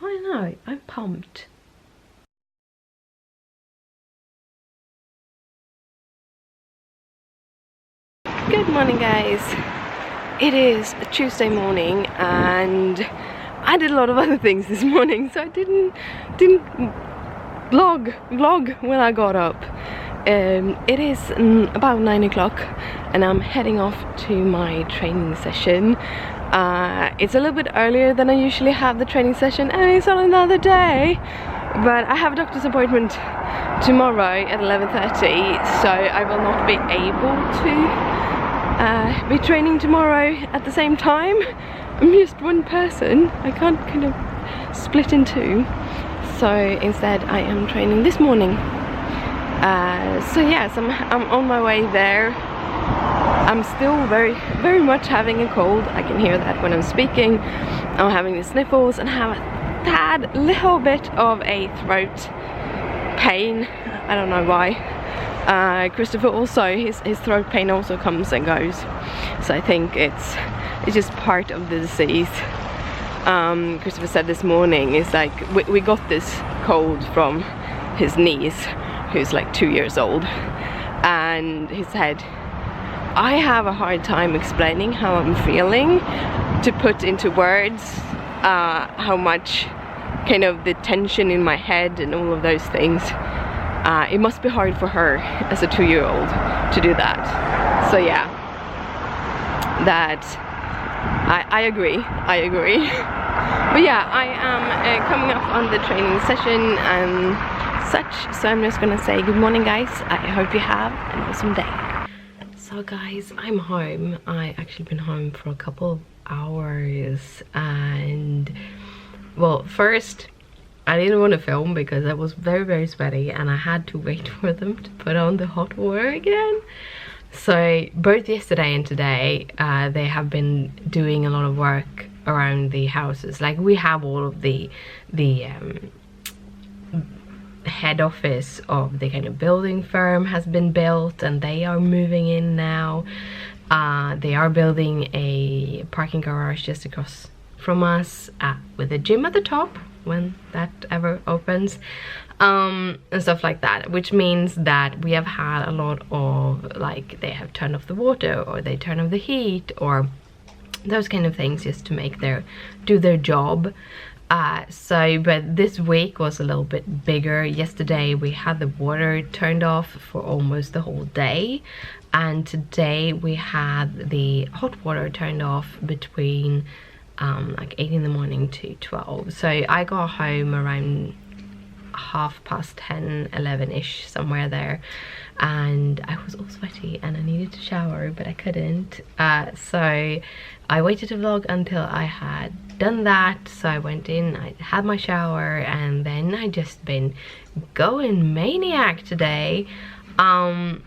I don't know, I'm pumped. Good morning, guys. It is a Tuesday morning and I did a lot of other things this morning, so I didn't vlog when I got up. It is about 9 o'clock and I'm heading off to my training session. It's a little bit earlier than I usually have the training session, and it's on another day, but I have a doctor's appointment tomorrow at 11:30, so I will not be able to be training tomorrow at the same time. I'm just one person, I can't kind of split in two, so instead I am training this morning. So yes, I'm on my way there. I'm still very much having a cold. I can hear that when I'm speaking. I'm having the sniffles and have a tad little bit of a throat pain. I don't know why. Christopher also, his throat pain also comes and goes. So I think it's just part of the disease. Christopher said this morning, it's like we got this cold from his niece, who's like 2 years old, and he said, I have a hard time explaining how I'm feeling, to put into words how much kind of the tension in my head and all of those things. It must be hard for her as a 2-year-old to do that. So yeah, that I agree. But yeah, I am coming up on the training session and such, so I'm just gonna say good morning, guys. I hope you have an awesome day. So guys, I'm home. I actually been home for a couple of hours, and well, first I didn't want to film because I was very sweaty and I had to wait for them to put on the hot water again. So both yesterday and today they have been doing a lot of work around the houses. Like, we have all of the head office of the kind of building firm has been built and they are moving in now. They are building a parking garage just across from us with a gym at the top when that ever opens, and stuff like that, which means that we have had a lot of, like, they have turned off the water or they turn off the heat or those kind of things just to make do their job. But this week was a little bit bigger. Yesterday we had the water turned off for almost the whole day, and today we had the hot water turned off between like 8 in the morning to 12. So I got home around 10:30, 11-ish, somewhere there, and I was all sweaty and I needed to shower, but I couldn't. So I waited to vlog until I had done that. So I went in, I had my shower, and then I just been going maniac today. I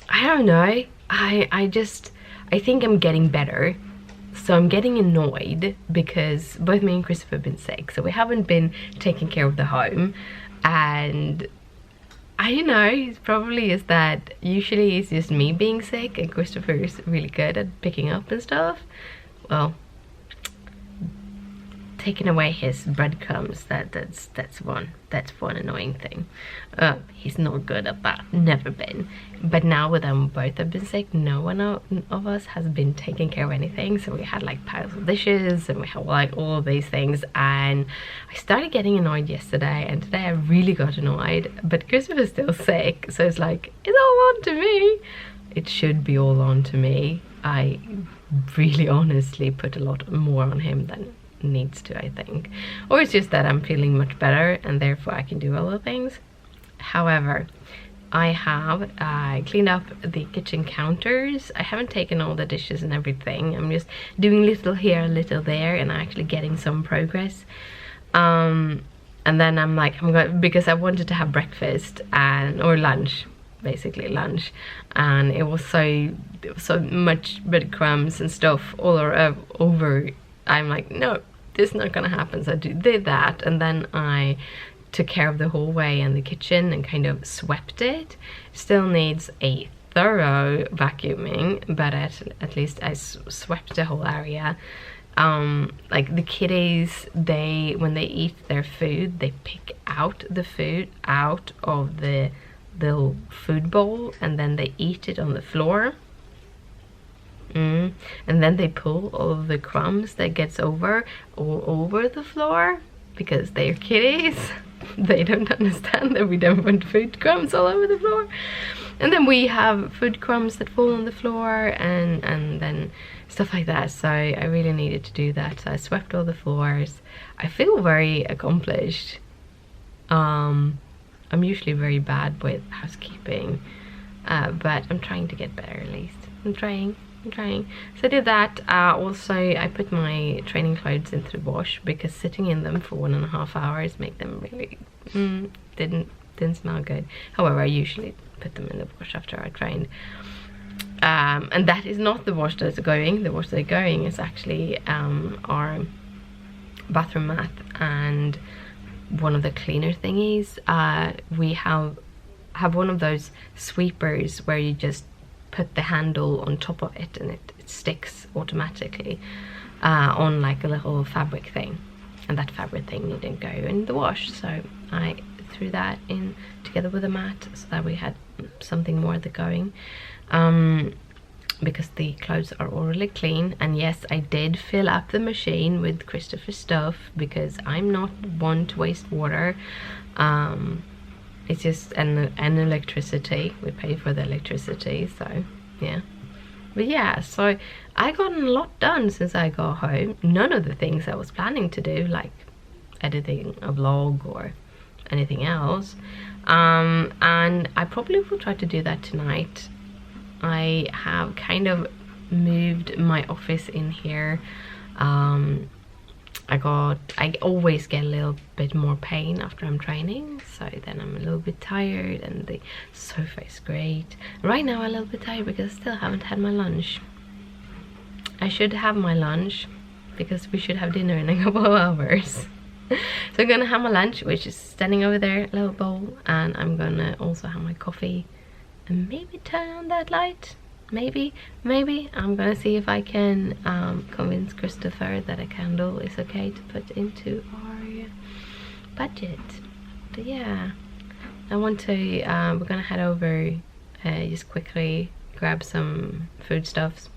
don't know, I think I'm getting better. So I'm getting annoyed because both me and Christopher have been sick, so we haven't been taking care of the home. And I don't know, it probably is that usually it's just me being sick and Christopher is really good at picking up and stuff. Well, taking away his breadcrumbs, that's one annoying thing. He's not good at that, never been. But now with them both have been sick, no one of us has been taking care of anything. So we had like piles of dishes and we had like all of these things, and I started getting annoyed yesterday, and today I really got annoyed. But Christopher's still sick, so it's like, it's all on to me. It should be all on to me. I really honestly put a lot more on him than needs to, I think. Or it's just that I'm feeling much better and therefore I can do all the things. However, I have cleaned up the kitchen counters. I haven't taken all the dishes and everything. I'm just doing little here, little there, and actually getting some progress. And then I'm like, because I wanted to have breakfast or lunch, basically lunch, and it was so much breadcrumbs and stuff all over. I'm like, no, this is not gonna happen. So I did that, and then I took care of the hallway and the kitchen and kind of swept it. Still needs a thorough vacuuming, but at least I swept the whole area. like the kitties, when they eat their food, they pick out the food out of the little food bowl and then they eat it on the floor. And then they pull all of the crumbs that gets all over the floor because they're kitties. They don't understand that we don't want food crumbs all over the floor. And then we have food crumbs that fall on the floor and then stuff like that. So I really needed to do that. So I swept all the floors. I feel very accomplished. I'm usually very bad with housekeeping, but I'm trying to get better at least. I'm trying. So I did that. Also, I put my training clothes into the wash because sitting in them for 1.5 hours make them really didn't smell good. However, I usually put them in the wash after I trained. And that is not the wash that's going. The wash that's going is actually our bathroom mat and one of the cleaner thingies. We have one of those sweepers where you just put the handle on top of it and it sticks automatically on like a little fabric thing, and that fabric thing didn't go in the wash, so I threw that in together with the mat so that we had something more that going, because the clothes are already clean. And yes, I did fill up the machine with Christopher stuff because I'm not one to waste water. It's just an electricity. We pay for the electricity, so yeah. But yeah, so I gotten a lot done since I got home. None of the things I was planning to do, like editing a vlog or anything else. And I probably will try to do that tonight. I have kind of moved my office in here. I always get a little bit more pain after I'm training, so then I'm a little bit tired, and the sofa is great. Right now I'm a little bit tired because I still haven't had my lunch. I should have my lunch because we should have dinner in a couple of hours. So I'm gonna have my lunch, which is standing over there, a little bowl, and I'm gonna also have my coffee and maybe turn on that light. Maybe I'm gonna see if I can convince Christopher that a candle is okay to put into our budget. But yeah, I want to we're gonna head over, just quickly grab some foodstuffs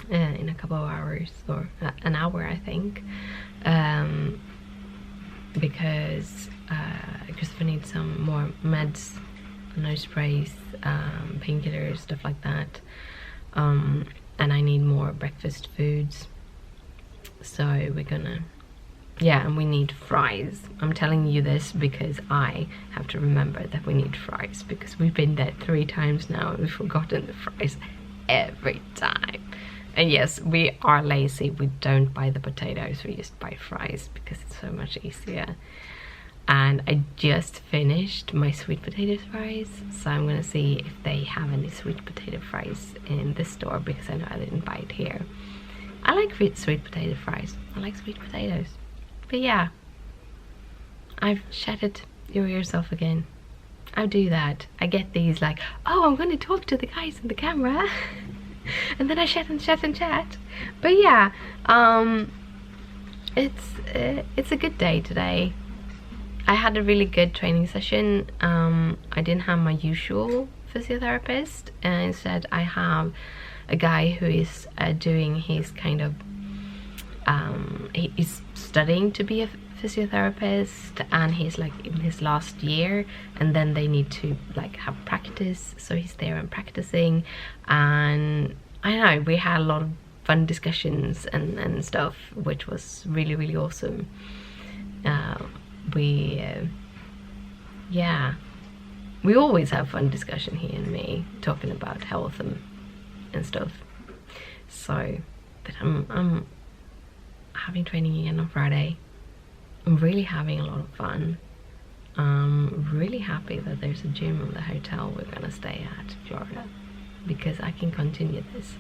in a couple of hours, or an hour I think, because Christopher needs some more meds, nose sprays, painkillers, stuff like that, and I need more breakfast foods. So we're gonna, yeah, and we need fries. I'm telling you this because I have to remember that we need fries, because we've been there 3 times now and we've forgotten the fries every time. And yes, we are lazy. We don't buy the potatoes, we just buy fries because it's so much easier. And I just finished my sweet potato fries, so I'm gonna see if they have any sweet potato fries in this store, because I know I didn't buy it here. I like sweet potato fries. I like sweet potatoes. But yeah, I've chatted your ears off again. I do that. I get these like, oh, I'm gonna talk to the guys in the camera. And then I chat and chat and chat. But yeah, it's a good day today. I had a really good training session. I didn't have my usual physiotherapist, and instead I have a guy who is doing his kind of he's studying to be a physiotherapist, and he's like in his last year, and then they need to like have practice, so he's there and practicing. And I don't know, we had a lot of fun discussions and stuff, which was really awesome. Yeah, we always have fun discussion, he and me, talking about health and stuff. So, but I'm having training again on Friday. I'm really having a lot of fun. I'm really happy that there's a gym in the hotel we're gonna stay at, Florida, because I can continue this,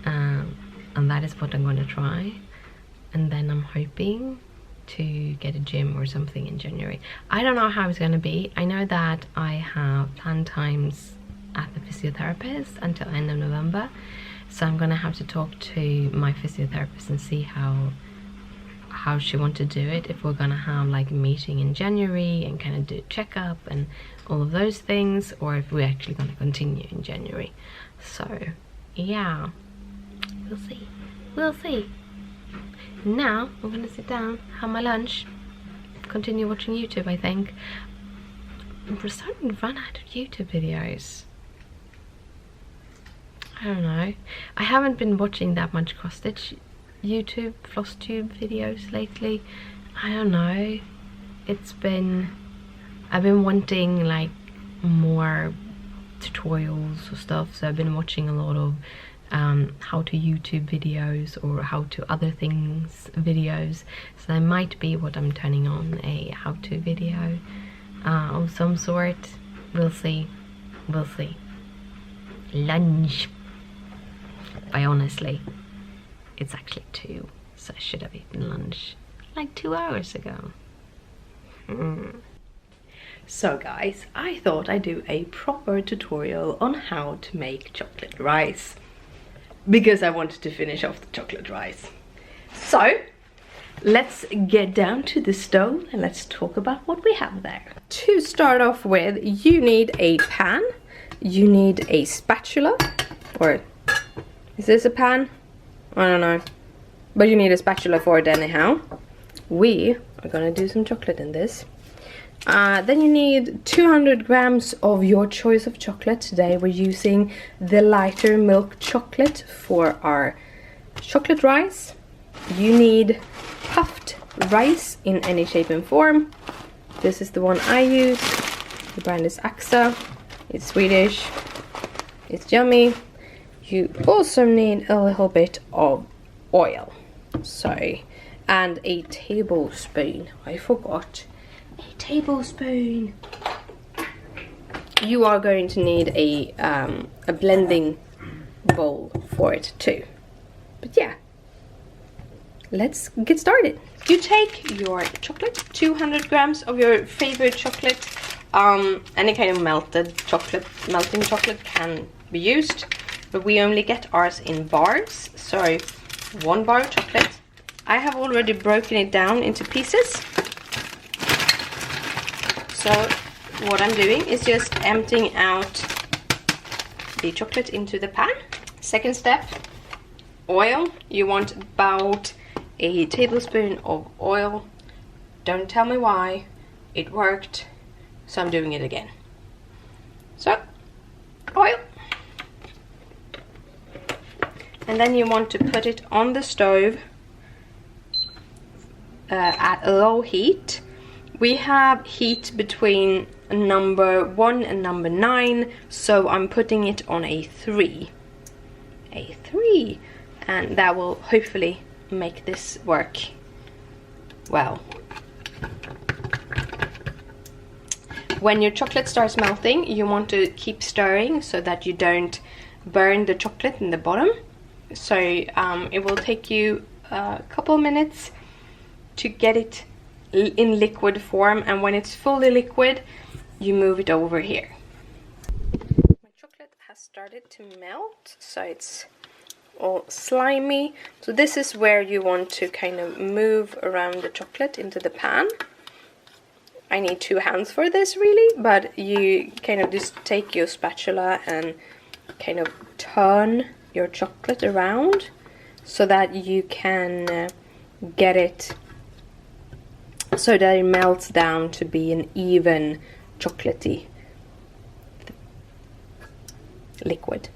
and that is what I'm gonna try. And then I'm hoping to get a gym or something in January. I don't know how it's gonna be. I know that I have planned times at the physiotherapist until end of November, So I'm gonna have to talk to my physiotherapist and see how she wants to do it, if we're gonna have like a meeting in January and kind of do a checkup and all of those things, or if we're actually gonna continue in January. So yeah, we'll see. Now I'm gonna sit down, have my lunch, continue watching YouTube. I think we're starting to run out of YouTube videos. I don't know, I haven't been watching that much cross stitch YouTube, floss tube videos lately. I don't know, I've been wanting like more tutorials or stuff, so I've been watching a lot of how to YouTube videos or how to other things videos. So that might be what I'm turning on, a how-to video of some sort. We'll see. Lunch. But honestly, it's actually 2, so I should have eaten lunch like 2 hours ago. So guys, I thought I'd do a proper tutorial on how to make chocolate rice, because I wanted to finish off the chocolate rice. So let's get down to the stove and let's talk about what we have there. To start off with, you need a pan, you need a spatula, or is this a pan? I don't know, but you need a spatula for it anyhow. We are gonna do some chocolate in this. Then you need 200 grams of your choice of chocolate. Today we're using the lighter milk chocolate for our chocolate rice. You need puffed rice in any shape and form. This is the one I use. The brand is Axa. It's Swedish. It's yummy. You also need a little bit of oil. Sorry. And a tablespoon. I forgot. A tablespoon. You are going to need a blending bowl for it too. But yeah, let's get started. You take your chocolate, 200 grams of your favorite chocolate. Any kind of melting chocolate can be used, but we only get ours in bars. So 1 bar of chocolate. I have already broken it down into pieces. So what I'm doing is just emptying out the chocolate into the pan. Second step, oil. You want about a tablespoon of oil. Don't tell me why. It worked, so I'm doing it again. So, oil. And then you want to put it on the stove at a low heat. We have heat between number 1 and number 9, so I'm putting it on a 3. A 3, and that will hopefully make this work well. When your chocolate starts melting, you want to keep stirring so that you don't burn the chocolate in the bottom. So it will take you a couple minutes to get it in liquid form, and when it's fully liquid, you move it over here. My chocolate has started to melt, so it's all slimy. So this is where you want to kind of move around the chocolate into the pan. I need 2 hands for this really, but you kind of just take your spatula and kind of turn your chocolate around so that you can get it so that it melts down to be an even chocolatey liquid.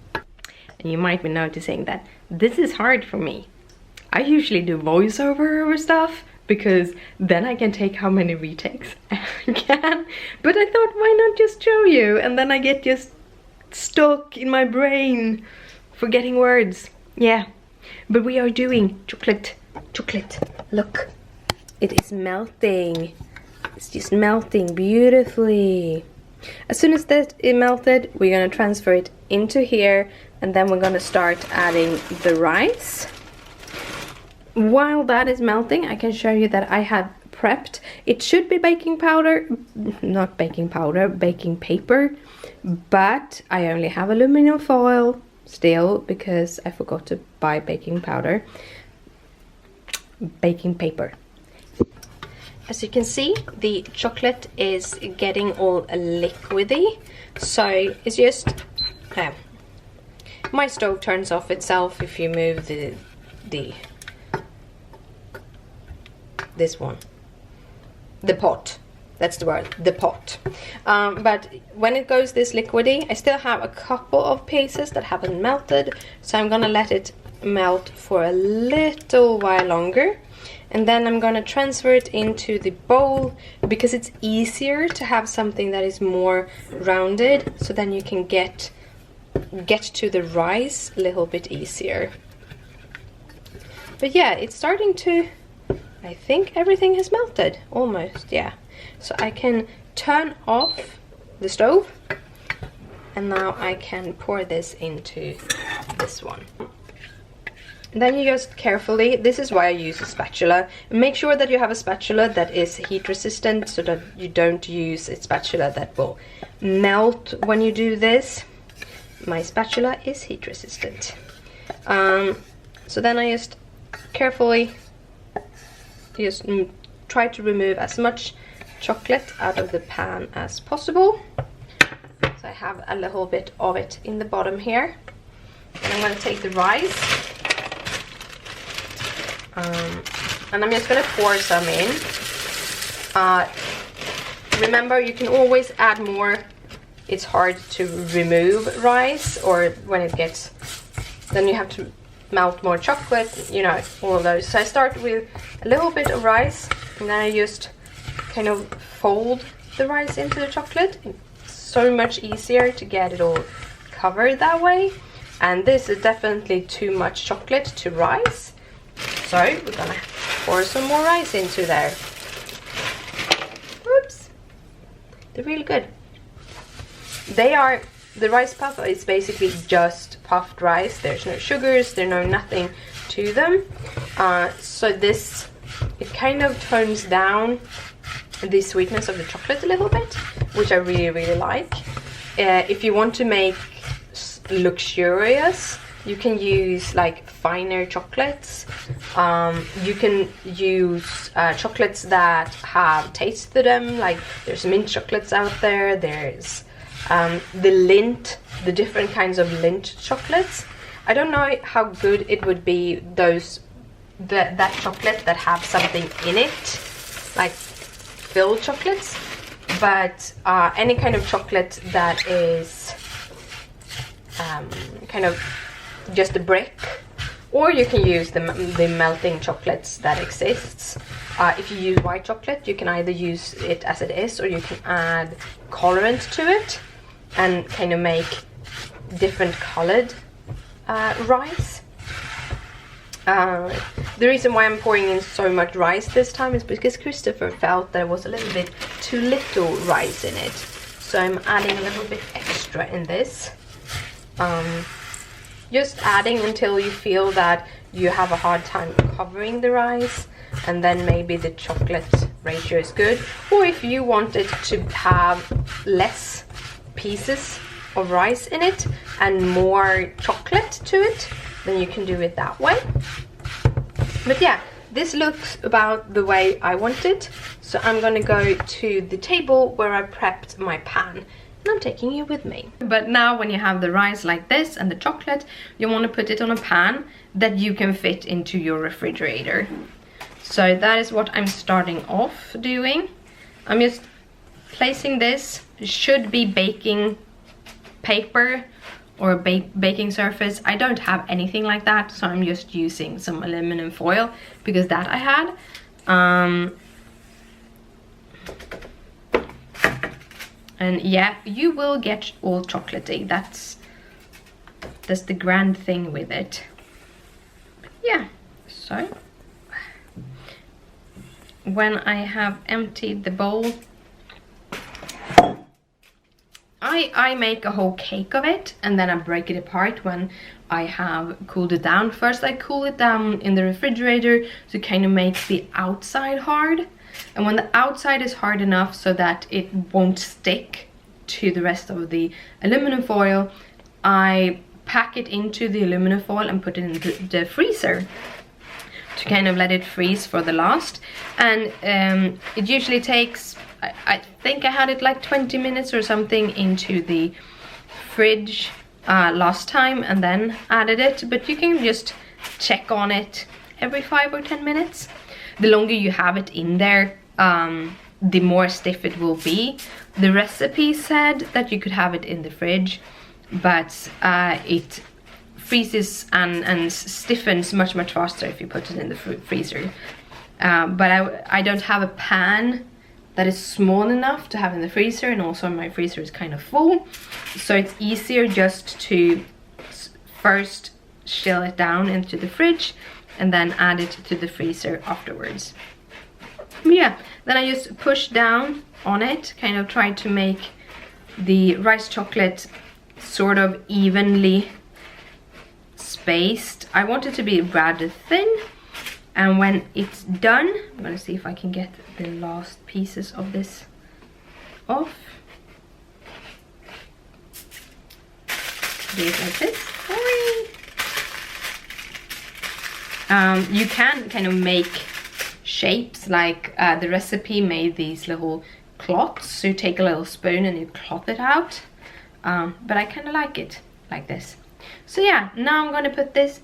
And you might be noticing that this is hard for me. I usually do voiceover over stuff because then I can take how many retakes I can. But I thought, why not just show you? And then I get just stuck in my brain forgetting words. Yeah, but we are doing chocolate. Look, it is melting. It's just melting beautifully. As soon as that is melted, we're gonna transfer it into here, and then we're gonna start adding the rice. While that is melting, I can show you that I have prepped. It should be baking powder, not baking powder, baking paper, but I only have aluminum foil, still because I forgot to buy baking paper. As you can see, the chocolate is getting all liquidy, so it's just my stove turns off itself if you move the pot. That's the word, the pot. But when it goes this liquidy, I still have a couple of pieces that haven't melted, so I'm gonna let it melt for a little while longer. And then I'm gonna transfer it into the bowl because it's easier to have something that is more rounded, so then you can get to the rice a little bit easier. But yeah, it's starting to, I think everything has melted, almost, yeah. So I can turn off the stove, and now I can pour this into this one. And then you just carefully, this is why I use a spatula, make sure that you have a spatula that is heat resistant, so that you don't use a spatula that will melt when you do this. My spatula is heat resistant. So then I just carefully just try to remove as much chocolate out of the pan as possible. So I have a little bit of it in the bottom here. And I'm going to take the rice. And I'm just going to pour some in. Remember, you can always add more. It's hard to remove rice, or when it gets, then you have to melt more chocolate, you know, all of those. So I start with a little bit of rice, and then I just kind of fold the rice into the chocolate. It's so much easier to get it all covered that way. And this is definitely too much chocolate to rice. So we're gonna pour some more rice into there. Oops. They're really good. The rice puff is basically just puffed rice. There's no sugars, there's no nothing to them. So this, it kind of tones down the sweetness of the chocolate a little bit, which I really, really like. If you want to make luxurious, you can use like finer chocolates. You can use chocolates that have taste to them, like there's mint chocolates out there, there's the different kinds of Lindt chocolates. I don't know how good it would be that chocolate that have something in it, like filled chocolates, but any kind of chocolate that is kind of just a brick, or you can use the melting chocolates that exists. If you use white chocolate, you can either use it as it is, or you can add colorant to it and kind of make different colored rice. The reason why I'm pouring in so much rice this time is because Christopher felt there was a little bit too little rice in it, so I'm adding a little bit extra in this. Just adding until you feel that you have a hard time covering the rice, and then maybe the chocolate ratio is good. Or if you want it to have less pieces of rice in it and more chocolate to it, then you can do it that way. But yeah, this looks about the way I want it. So I'm gonna go to the table where I prepped my pan. I'm taking you with me. But now when you have the rice like this and the chocolate, you want to put it on a pan that you can fit into your refrigerator. So that is what I'm starting off doing. I'm just placing this, it should be baking paper or baking surface. I don't have anything like that, so I'm just using some aluminum foil because that I had. And yeah, you will get all chocolatey. That's the grand thing with it. Yeah, so when I have emptied the bowl, I make a whole cake of it, and then I break it apart when I have cooled it down. First I cool it down in the refrigerator to kind of make the outside hard. And when the outside is hard enough so that it won't stick to the rest of the aluminum foil, I pack it into the aluminum foil and put it in the freezer to kind of let it freeze for the last. And it usually takes, I think I had it like 20 minutes or something into the fridge last time and then added it, but you can just check on it every 5 or 10 minutes. The longer you have it in there, the more stiff it will be. The recipe said that you could have it in the fridge, but it freezes and stiffens much faster if you put it in the freezer. But I don't have a pan that is small enough to have in the freezer, and also my freezer is kind of full, so it's easier just to first chill it down into the fridge and then add it to the freezer afterwards. But yeah, then I just push down on it, kind of try to make the rice chocolate sort of evenly spaced. I want it to be rather thin, and when it's done, I'm gonna see if I can get the last pieces of this off. Do it like this. You can kind of make shapes, like the recipe made these little clots, so you take a little spoon and you clot it out, but I kind of like it like this. So yeah, now I'm gonna put this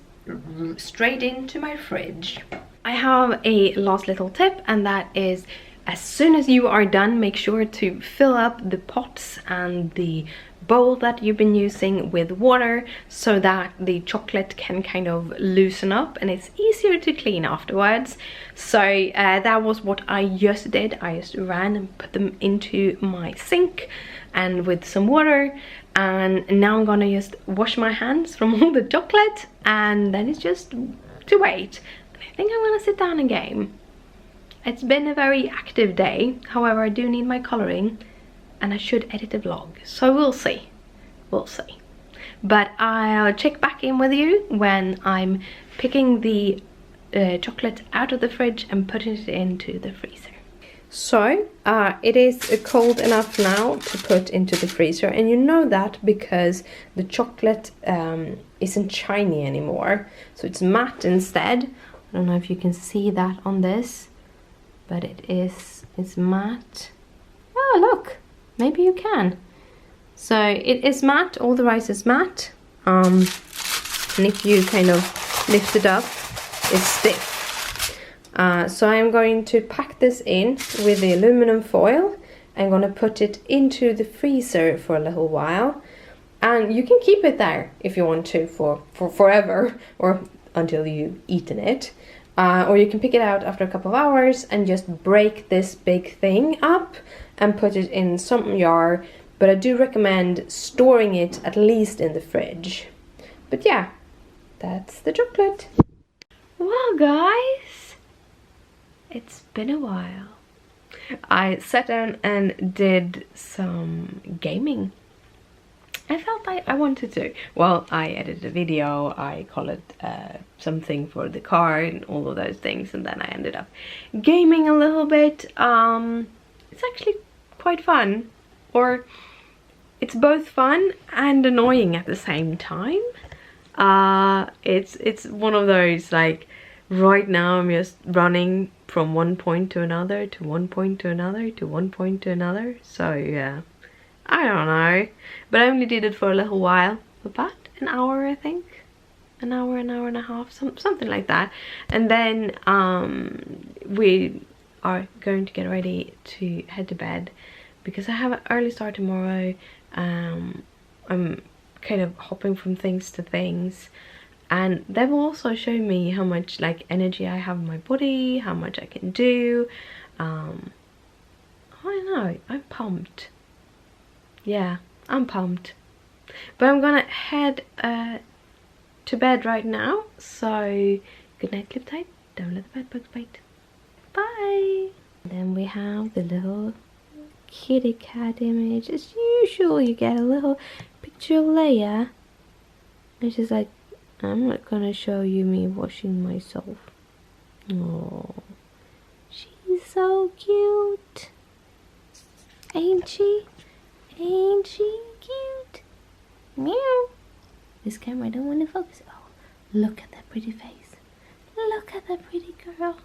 straight into my fridge. I have a last little tip, and that is, as soon as you are done, make sure to fill up the pots and the bowl that you've been using with water, so that the chocolate can kind of loosen up and it's easier to clean afterwards. So that was what I just did. I just ran and put them into my sink and with some water, and now I'm gonna just wash my hands from all the chocolate, and then it's just to wait. And I think I'm gonna sit down and game. It's been a very active day, however I do need my coloring, and I should edit a vlog, so we'll see. But I'll check back in with you when I'm picking the chocolate out of the fridge and putting it into the freezer. So it is cold enough now to put into the freezer, and you know that because the chocolate isn't shiny anymore, so it's matte instead. I don't know if you can see that on this, but it's matte. Oh look, maybe you can. So it is matte, all the rice is matte, and if you kind of lift it up, it's stiff. So I'm going to pack this in with the aluminum foil. I'm going to put it into the freezer for a little while, and you can keep it there if you want to for forever, or until you've eaten it. Or you can pick it out after a couple of hours and just break this big thing up and put it in some jar, but I do recommend storing it at least in the fridge. But yeah, that's the chocolate. Well guys, it's been a while. I sat down and did some gaming. I felt I wanted to. Well, I edited a video, I colored something for the car and all of those things, and then I ended up gaming a little bit. It's actually quite fun, or it's both fun and annoying at the same time. It's one of those, like, right now I'm just running from one point to another, to one point to another, to one point to another. So yeah, I don't know, but I only did it for a little while, about an hour I think, an hour and a half, something like that. And then we are going to get ready to head to bed because I have an early start tomorrow. I'm kind of hopping from things to things, and they will also show me how much like energy I have in my body, how much I can do. I don't know, I'm pumped. Yeah, I'm pumped. But I'm gonna head to bed right now, so good night, sleep tight, don't let the bed bugs bite. Bye! Then we have the little kitty cat image. As usual, you get a little picture of Leia, and she's like, I'm not gonna show you me washing myself. Oh, she's so cute, ain't she? Ain't she cute? Meow. This camera, I don't want to focus. Oh, look at that pretty face. Look at that pretty girl.